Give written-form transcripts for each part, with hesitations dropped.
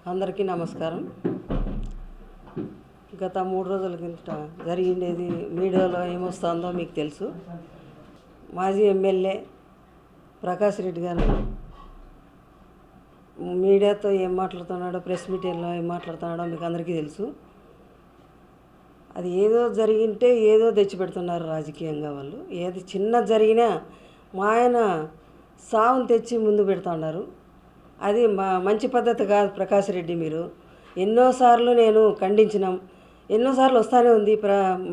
అందరికీ నమస్కారం. గత 3 రోజుల కిందట జరిగిండేది మీడియాలో ఏమొస్తుందో మీకు తెలుసు. మాజీ ఎమ్మెల్యే ప్రకాష్ రెడ్డి గారు మీడియాతో ఏం మాట్లాడుతున్నాడో, ప్రెస్ మీటింగ్లో ఏం మాట్లాడుతున్నాడో మీకు అందరికీ తెలుసు. అది ఏదో జరిగింటే ఏదో తెచ్చిపెడుతున్నారు రాజకీయంగా వాళ్ళు. ఏది చిన్న జరిగినా మా ఆయన సావును తెచ్చి ముందు పెడుతున్నారు. అది మంచి పద్ధతి కాదు ప్రకాష్ రెడ్డి. మీరు ఎన్నోసార్లు నేను ఖండించినాం, ఎన్నోసార్లు వస్తూనే ఉంది,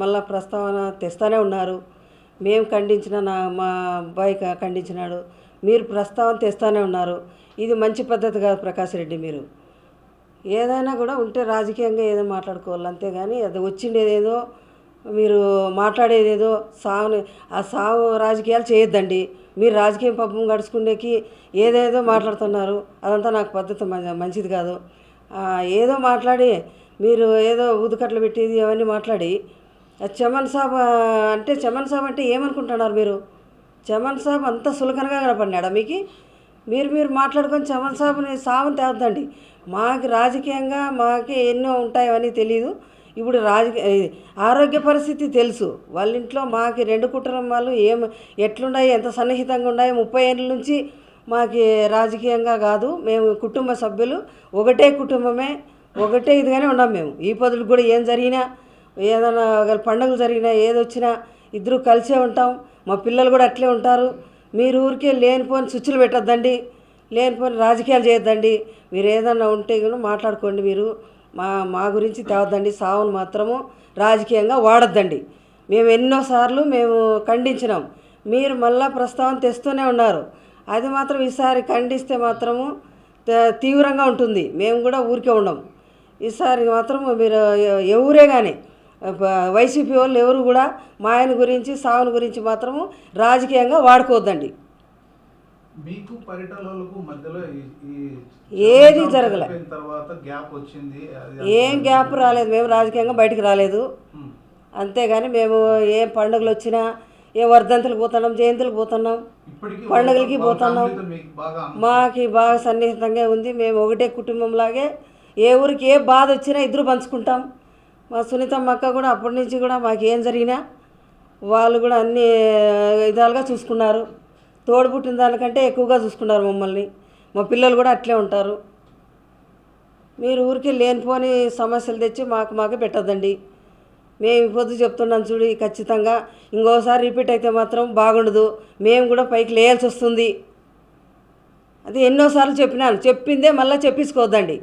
మళ్ళా ప్రస్తావన తెస్తూనే ఉన్నారు. మేము ఖండించిన మా అబ్బాయి ఖండించినాడు, మీరు ప్రస్తావన తెస్తూనే ఉన్నారు. ఇది మంచి పద్ధతి కాదు ప్రకాష్ రెడ్డి. మీరు ఏదైనా కూడా ఉంటే రాజకీయంగా ఏదో మాట్లాడుకోవాలి, అంతేగాని అది వచ్చిండేదేదో మీరు మాట్లాడేదేదో ఆ సావు రాజకీయాలు చేయొద్దండి. మీరు రాజకీయం పబ్బం గడుచుకునేకి ఏదేదో మాట్లాడుతున్నారు, అదంతా నాకు పద్ధతి మంచిది కాదు. ఏదో మాట్లాడి మీరు ఏదో ఊదుకట్లు పెట్టేది అవన్నీ మాట్లాడి చమన్ సాబ్ అంటే ఏమనుకుంటున్నారు మీరు? చమన్ సాబ్ అంత సులకనగా కనపడినాడా మీకు? మీరు మాట్లాడుకొని చమన్ సాబ్ని సావుని తేవద్దండి. మాకు రాజకీయంగా మాకు ఎన్నో ఉంటాయని తెలీదు. ఇప్పుడు ఆరోగ్య పరిస్థితి తెలుసు. వాళ్ళ ఇంట్లో మాకు 2 కుటుంబాలు ఎట్లున్నాయి, ఎంత సన్నిహితంగా ఉన్నాయి. 30 ఏళ్ళ నుంచి మాకు రాజకీయంగా కాదు, మేము కుటుంబ సభ్యులు ఒకటే కుటుంబమే, ఒకటే ఇదిగానే ఉన్నాం మేము. ఈ పదులు కూడా ఏం జరిగినా, ఏదైనా పండుగలు జరిగినా, ఏదొచ్చినా ఇద్దరు కలిసే ఉంటాం. మా పిల్లలు కూడా అట్లే ఉంటారు. మీరు ఊరికే లేనిపోని స్విచ్లు పెట్టద్దండి, లేనిపోని రాజకీయాలు చేయొద్దండి. మీరు ఏదన్నా ఉంటే కూడా మాట్లాడుకోండి. మీరు మా గురించి తేవద్దండి. సావును మాత్రము రాజకీయంగా వాడద్దండి. మేము ఎన్నోసార్లు ఖండించినాం, మీరు మళ్ళా ప్రస్తావన తెస్తూనే ఉన్నారు. అది మాత్రం ఈసారి ఖండిస్తే మాత్రము తీవ్రంగా ఉంటుంది. మేము కూడా ఊరికే ఉండం. ఈసారి మాత్రం మీరు ఎవరే కానీ వైసీపీ వాళ్ళు ఎవరు కూడా మా ఆయన గురించి సావుని గురించి మాత్రము రాజకీయంగా వాడుకోవద్దండి. మీకు పరిటాలకు మధ్యలో ఏది జరగలే, ఏం అది గ్యాప్ రాలేదు. మేము రాజకీయంగా బయటికి రాలేదు. అంతేగాని మేము ఏ పండుగలు వచ్చినా, ఏ వర్ధంతులకు పోతున్నాం, జయంతులకు పోతున్నాం, పండుగలకి పోతున్నాం. మాకు బాగా సన్నిహితంగా ఉంది. మేము ఒకటే కుటుంబంలాగే ఏ ఊరికి ఏ బాధ వచ్చినా ఇద్దరు పంచుకుంటాం. మా సునీతమ్మ అక్క కూడా అప్పటి నుంచి కూడా మాకు ఏం జరిగినా వాళ్ళు కూడా అన్ని విధాలుగా చూసుకున్నారు. తోడుపుట్టిన దానికంటే ఎక్కువగా చూసుకున్నారు మమ్మల్ని. మా పిల్లలు కూడా అట్లే ఉంటారు. మీరు ఊరికి లేనిపోని సమస్యలు తెచ్చి మాకు పెట్టద్దండి. మేము పొద్దు చెప్తున్నాం చూడు, ఖచ్చితంగా ఇంకోసారి రిపీట్ అయితే మాత్రం బాగుండదు. మేము కూడా పైకి లేయాల్సి వస్తుంది. అది ఎన్నోసార్లు చెప్పినాను, చెప్పిందే మళ్ళీ చెప్పించుకోవద్దండి.